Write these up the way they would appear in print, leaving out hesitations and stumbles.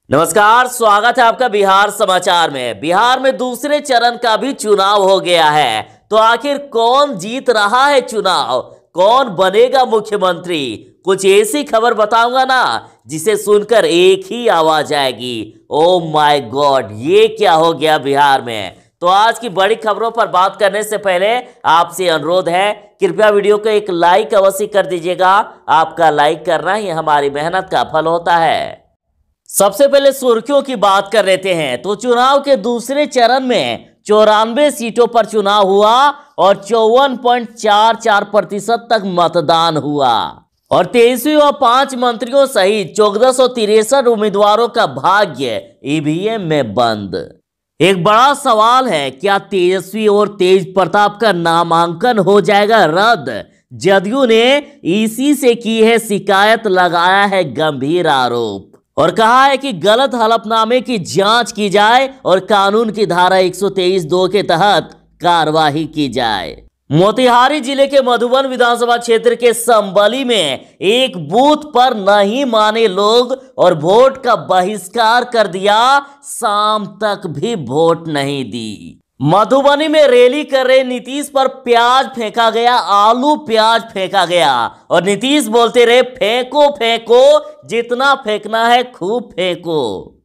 नमस्कार, स्वागत है आपका बिहार समाचार में। बिहार में दूसरे चरण का भी चुनाव हो गया है, तो आखिर कौन जीत रहा है चुनाव, कौन बनेगा मुख्यमंत्री, कुछ ऐसी खबर बताऊंगा ना जिसे सुनकर एक ही आवाज आएगी, ओ माय गॉड, ये क्या हो गया बिहार में। तो आज की बड़ी खबरों पर बात करने से पहले आपसे अनुरोध है, कृपया वीडियो को एक लाइक अवश्य कर दीजिएगा। आपका लाइक करना ही हमारी मेहनत का फल होता है। सबसे पहले सुर्खियों की बात कर लेते हैं। तो चुनाव के दूसरे चरण में 94 सीटों पर चुनाव हुआ और 54.44% तक मतदान हुआ और 23वीं व 5 मंत्रियों सहित 1463 उम्मीदवारों का भाग्य ईवीएम में बंद। एक बड़ा सवाल है, क्या तेजस्वी और तेज प्रताप का नामांकन हो जाएगा रद्द? जदयू ने ईसी से की है शिकायत, लगाया है गंभीर आरोप और कहा है कि गलत हलफनामे की जांच की जाए और कानून की धारा 123(2) के तहत कार्रवाई की जाए। मोतिहारी जिले के मधुबन विधानसभा क्षेत्र के संबली में एक बूथ पर नहीं माने लोग और वोट का बहिष्कार कर दिया, शाम तक भी वोट नहीं दी। मधुबनी में रैली कर रहे नीतीश पर प्याज फेंका गया, आलू प्याज फेंका गया और नीतीश बोलते रहे फेंको फेंको, जितना फेंकना है खूब फेंको।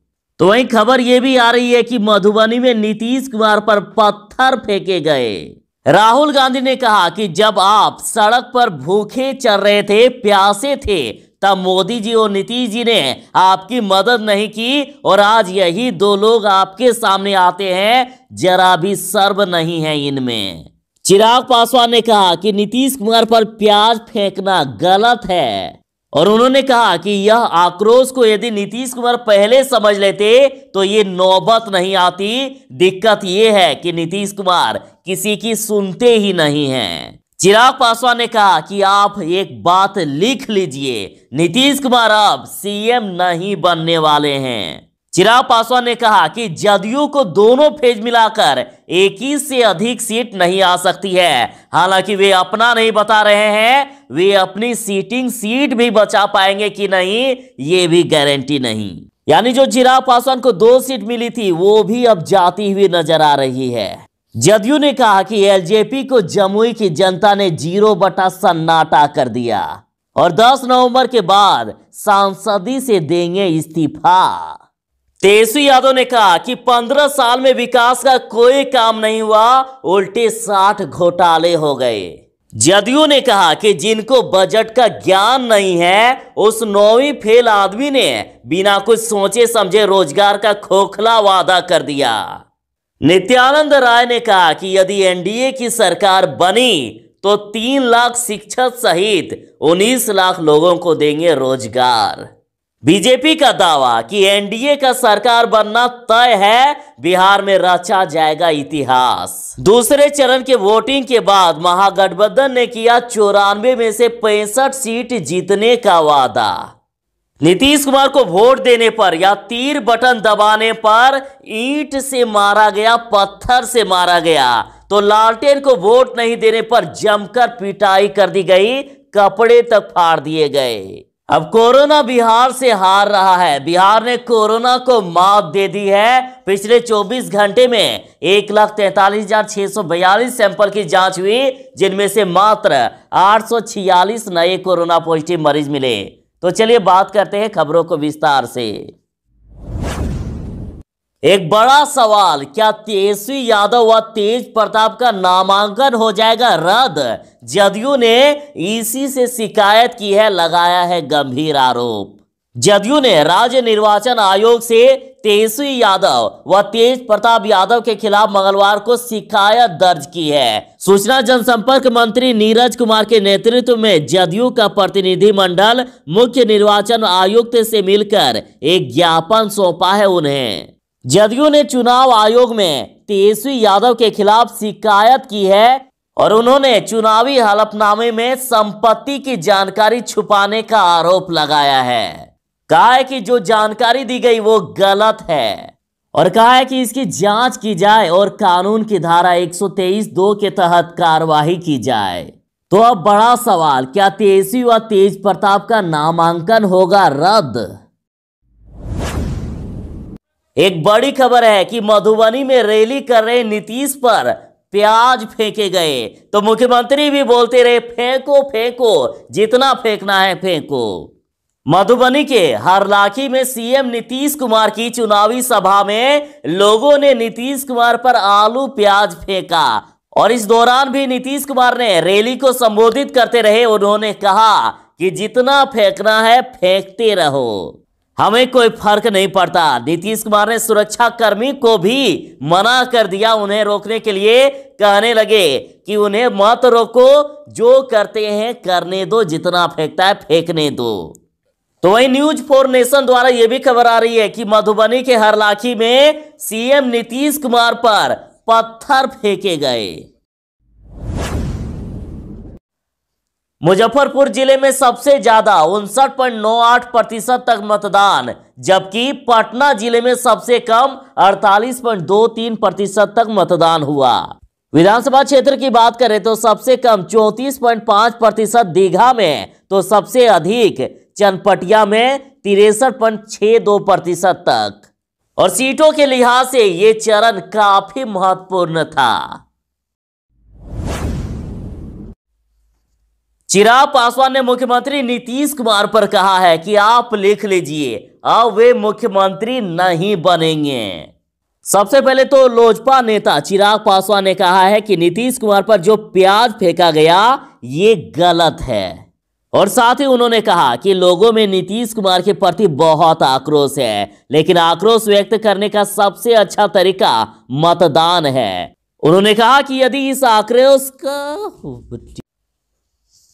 तो वहीं खबर यह भी आ रही है कि मधुबनी में नीतीश कुमार पर पत्थर फेंके गए। राहुल गांधी ने कहा कि जब आप सड़क पर भूखे चल रहे थे, प्यासे थे, तब मोदी जी और नीतीश जी ने आपकी मदद नहीं की और आज यही दो लोग आपके सामने आते हैं, जरा भी शर्म नहीं है इनमें। चिराग पासवान ने कहा कि नीतीश कुमार पर प्याज फेंकना गलत है और उन्होंने कहा कि यह आक्रोश को यदि नीतीश कुमार पहले समझ लेते तो ये नौबत नहीं आती। दिक्कत यह है कि नीतीश कुमार किसी की सुनते ही नहीं हैं। चिराग पासवान ने कहा कि आप एक बात लिख लीजिए, नीतीश कुमार अब सीएम नहीं बनने वाले हैं। चिराग पासवान ने कहा कि जदयू को दोनों फेज मिलाकर 21 से अधिक सीट नहीं आ सकती है। हालांकि वे अपना नहीं बता रहे हैं, वे अपनी सीटिंग सीट भी बचा पाएंगे कि नहीं ये भी गारंटी नहीं। यानी जो चिराग पासवान को 2 सीट मिली थी वो भी अब जाती हुई नजर आ रही है। जदयू ने कहा कि एलजेपी को जमुई की जनता ने 0 सन्नाटा कर दिया और 10 नवंबर के बाद सांसदी से देंगे इस्तीफा। तेजस्वी यादव ने कहा कि 15 साल में विकास का कोई काम नहीं हुआ, उल्टे 60 घोटाले हो गए। जदयू ने कहा कि जिनको बजट का ज्ञान नहीं है, उस 9वीं फेल आदमी ने बिना कुछ सोचे समझे रोजगार का खोखला वादा कर दिया। नित्यानंद राय ने कहा कि यदि एनडीए की सरकार बनी तो 3 लाख शिक्षक सहित 19 लाख लोगों को देंगे रोजगार। बीजेपी का दावा कि एनडीए का सरकार बनना तय है, बिहार में रचा जाएगा इतिहास। दूसरे चरण के वोटिंग के बाद महागठबंधन ने किया 94 में से 65 सीट जीतने का वादा। नीतीश कुमार को वोट देने पर या तीर बटन दबाने पर ईंट से मारा गया, पत्थर से मारा गया, तो लालटेन को वोट नहीं देने पर जमकर पिटाई कर दी गई, कपड़े तक फाड़ दिए गए। अब कोरोना बिहार से हार रहा है। बिहार ने कोरोना को मात दे दी है। पिछले 24 घंटे में 1,43,642 सैंपल की जांच हुई, जिनमें से मात्र 846 नए कोरोना पॉजिटिव मरीज मिले। तो चलिए बात करते हैं खबरों को विस्तार से। एक बड़ा सवाल, क्या तेजस्वी यादव व तेज प्रताप का नामांकन हो जाएगा रद्द? जदयू ने ईसी से शिकायत की है, लगाया है गंभीर आरोप। जदयू ने राज्य निर्वाचन आयोग से तेजस्वी यादव व तेज प्रताप यादव के खिलाफ मंगलवार को शिकायत दर्ज की है। सूचना जनसंपर्क मंत्री नीरज कुमार के नेतृत्व में जदयू का प्रतिनिधिमंडल मुख्य निर्वाचन आयुक्त से मिलकर एक ज्ञापन सौंपा है उन्हें। जदयू ने चुनाव आयोग में तेजस्वी यादव के खिलाफ शिकायत की है और उन्होंने चुनावी हलफनामे में संपत्ति की जानकारी छुपाने का आरोप लगाया है। कहा है कि जो जानकारी दी गई वो गलत है और कहा है कि इसकी जांच की जाए और कानून की धारा 123(2) के तहत कार्रवाई की जाए। तो अब बड़ा सवाल, क्या तेजस्वी व तेज प्रताप का नामांकन होगा रद्द? एक बड़ी खबर है कि मधुबनी में रैली कर रहे नीतीश पर प्याज फेंके गए तो मुख्यमंत्री भी बोलते रहे फेंको फेंको, जितना फेंकना है फेंको। मधुबनी के हरलाखी में सीएम नीतीश कुमार की चुनावी सभा में लोगों ने नीतीश कुमार पर आलू प्याज फेंका और इस दौरान भी नीतीश कुमार ने रैली को संबोधित करते रहे। उन्होंने कहा कि जितना फेंकना है फेंकते रहो, हमें कोई फर्क नहीं पड़ता। नीतीश कुमार ने सुरक्षा कर्मी को भी मना कर दिया, उन्हें रोकने के लिए कहने लगे कि उन्हें मत रोको, जो करते हैं करने दो, जितना फेंकता है फेंकने दो। तो वहीं न्यूज 4 नेशन द्वारा यह भी खबर आ रही है कि मधुबनी के हरलाखी में सीएम नीतीश कुमार पर पत्थर फेंके गए। मुजफ्फरपुर जिले में सबसे ज्यादा 59.98% तक मतदान, जबकि पटना जिले में सबसे कम 48.23% तक मतदान हुआ। विधानसभा क्षेत्र की बात करें तो सबसे कम 34.5% दीघा में, तो सबसे अधिक चनपटिया में 63.62% तक। और सीटों के लिहाज से यह चरण काफी महत्वपूर्ण था। चिराग पासवान ने मुख्यमंत्री नीतीश कुमार पर कहा है कि आप लिख लीजिए, अब वे मुख्यमंत्री नहीं बनेंगे। सबसे पहले तो लोजपा नेता चिराग पासवान ने कहा है कि नीतीश कुमार पर जो प्याज फेंका गया ये गलत है। और साथ ही उन्होंने कहा कि लोगों में नीतीश कुमार के प्रति बहुत आक्रोश है, लेकिन आक्रोश व्यक्त करने का सबसे अच्छा तरीका मतदान है। उन्होंने कहा कि यदि इस आक्रोश का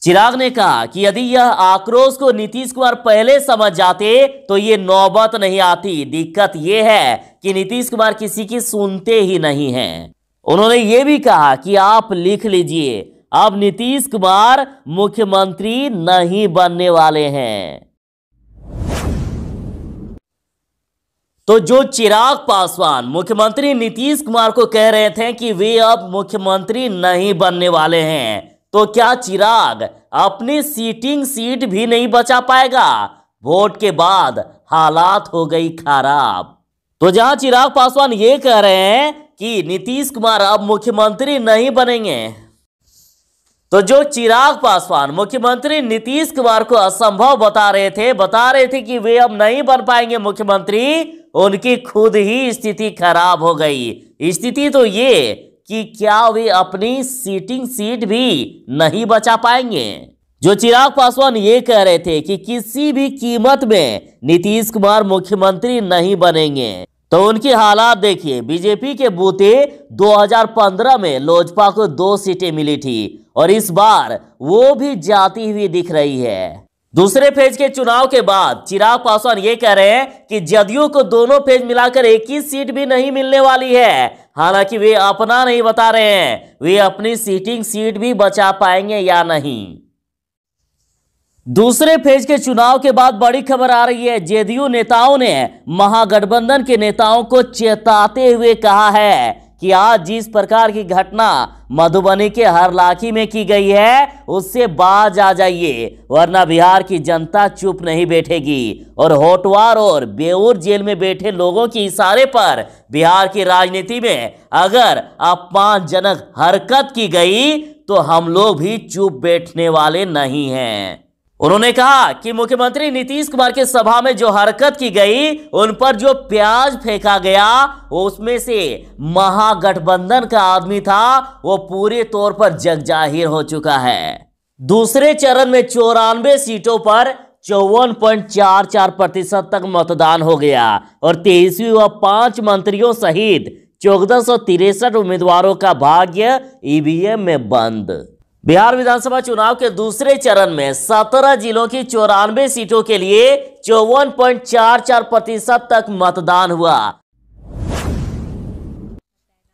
चिराग ने कहा कि यदि यह आक्रोश को नीतीश कुमार पहले समझ जाते तो ये नौबत नहीं आती। दिक्कत यह है कि नीतीश कुमार किसी की सुनते ही नहीं हैं। उन्होंने ये भी कहा कि आप लिख लीजिए, अब नीतीश कुमार मुख्यमंत्री नहीं बनने वाले हैं। तो जो चिराग पासवान मुख्यमंत्री नीतीश कुमार को कह रहे थे कि वे अब मुख्यमंत्री नहीं बनने वाले हैं, तो क्या चिराग अपनी सीटिंग सीट भी नहीं बचा पाएगा? वोट के बाद हालात हो गई खराब। तो जहां चिराग पासवान ये कह रहे हैं कि नीतीश कुमार अब मुख्यमंत्री नहीं बनेंगे, तो जो चिराग पासवान मुख्यमंत्री नीतीश कुमार को असंभव बता रहे थे कि वे अब नहीं बन पाएंगे मुख्यमंत्री, उनकी खुद ही स्थिति खराब हो गई। स्थिति तो ये कि क्या वे अपनी सीटिंग सीट भी नहीं बचा पाएंगे। जो चिराग पासवान ये कह रहे थे कि किसी भी कीमत में नीतीश कुमार मुख्यमंत्री नहीं बनेंगे, तो उनकी हालात देखिए। बीजेपी के बूते 2015 में लोजपा को 2 सीटें मिली थी और इस बार वो भी जाती हुई दिख रही है। दूसरे फेज के चुनाव के बाद चिराग पासवान ये कह रहे हैं कि जदयू को दोनों फेज मिलाकर 21 सीट भी नहीं मिलने वाली है। हालांकि वे अपना नहीं बता रहे हैं वे अपनी सीटिंग सीट भी बचा पाएंगे या नहीं। दूसरे फेज के चुनाव के बाद बड़ी खबर आ रही है, जेडीयू नेताओं ने महागठबंधन के नेताओं को चेताते हुए कहा है कि आज जिस प्रकार की घटना मधुबनी के हरलाखी में की गई है उससे बाज आ जाइए, वरना बिहार की जनता चुप नहीं बैठेगी और होटवार और बेऊर जेल में बैठे लोगों के इशारे पर बिहार की राजनीति में अगर अपमानजनक हरकत की गई तो हम लोग भी चुप बैठने वाले नहीं हैं। उन्होंने कहा कि मुख्यमंत्री नीतीश कुमार के सभा में जो हरकत की गई, उन पर जो प्याज फेंका गया, उसमें से महागठबंधन का आदमी था, वो पूरे तौर पर जगजाहिर हो चुका है। दूसरे चरण में 94 सीटों पर 54.44% तक मतदान हो गया और 23वीं व 5 मंत्रियों सहित 1463 उम्मीदवारों का भाग्य ईवीएम में बंद। बिहार विधानसभा चुनाव के दूसरे चरण में 17 जिलों की 94 सीटों के लिए 54.44% तक मतदान हुआ।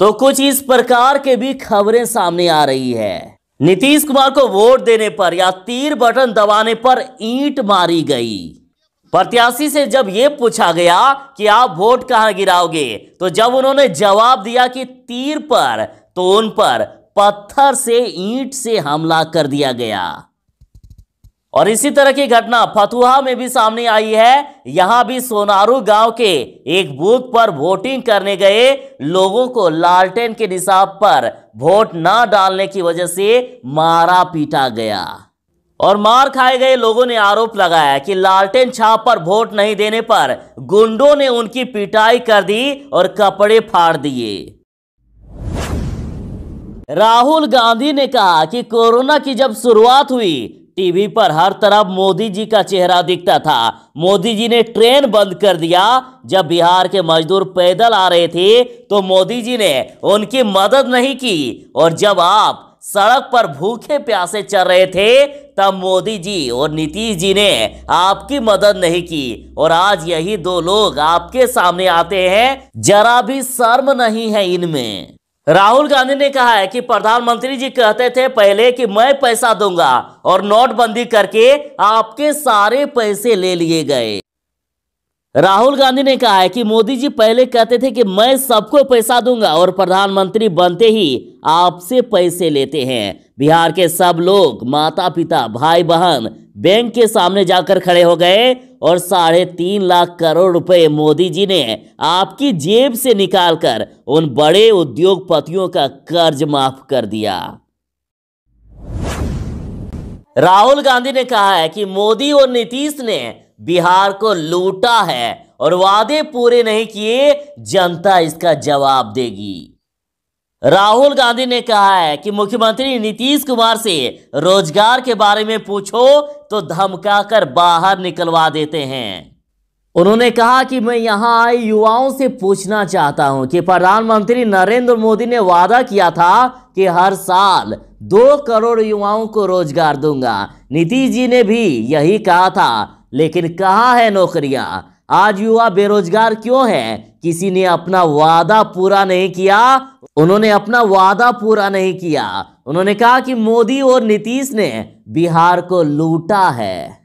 तो कुछ इस प्रकार के भी खबरें सामने आ रही है। नीतीश कुमार को वोट देने पर या तीर बटन दबाने पर ईंट मारी गई। प्रत्याशी से जब यह पूछा गया कि आप वोट कहां गिराओगे, तो जब उन्होंने जवाब दिया कि तीर पर, तो उन पर पत्थर से ईंट से हमला कर दिया गया। और इसी तरह की घटना फतुहा में भी सामने आई है। यहां भी सोनारू गांव के एक बूथ पर वोटिंग करने गए लोगों को लालटेन के निशान पर वोट न डालने की वजह से मारा पीटा गया और मार खाए गए लोगों ने आरोप लगाया कि लालटेन छाप पर वोट नहीं देने पर गुंडों ने उनकी पिटाई कर दी और कपड़े फाड़ दिए। राहुल गांधी ने कहा कि कोरोना की जब शुरुआत हुई टीवी पर हर तरफ मोदी जी का चेहरा दिखता था। मोदी जी ने ट्रेन बंद कर दिया। जब बिहार के मजदूर पैदल आ रहे थे तो मोदी जी ने उनकी मदद नहीं की और जब आप सड़क पर भूखे प्यासे चल रहे थे तब मोदी जी और नीतीश जी ने आपकी मदद नहीं की और आज यही दो लोग आपके सामने आते हैं। जरा भी शर्म नहीं है इनमें। राहुल गांधी ने कहा है कि प्रधानमंत्री जी कहते थे पहले कि मैं पैसा दूंगा और नोटबंदी करके आपके सारे पैसे ले लिए गए। राहुल गांधी ने कहा है कि मोदी जी पहले कहते थे कि मैं सबको पैसा दूंगा और प्रधानमंत्री बनते ही आपसे पैसे लेते हैं। बिहार के सब लोग माता पिता भाई बहन बैंक के सामने जाकर खड़े हो गए और 3.5 लाख करोड़ रुपए मोदी जी ने आपकी जेब से निकालकर उन बड़े उद्योगपतियों का कर्ज माफ कर दिया। राहुल गांधी ने कहा है कि मोदी और नीतीश ने बिहार को लूटा है और वादे पूरे नहीं किए, जनता इसका जवाब देगी। राहुल गांधी ने कहा है कि मुख्यमंत्री नीतीश कुमार से रोजगार के बारे में पूछो तो धमकाकर बाहर निकलवा देते हैं। उन्होंने कहा कि मैं यहां आए युवाओं से पूछना चाहता हूं कि प्रधानमंत्री नरेंद्र मोदी ने वादा किया था कि हर साल 2 करोड़ युवाओं को रोजगार दूंगा। नीतीश जी ने भी यही कहा था, लेकिन कहां है नौकरियां? आज युवा बेरोजगार क्यों है? किसी ने अपना वादा पूरा नहीं किया। उन्होंने अपना वादा पूरा नहीं किया। उन्होंने कहा कि मोदी और नीतीश ने बिहार को लूटा है।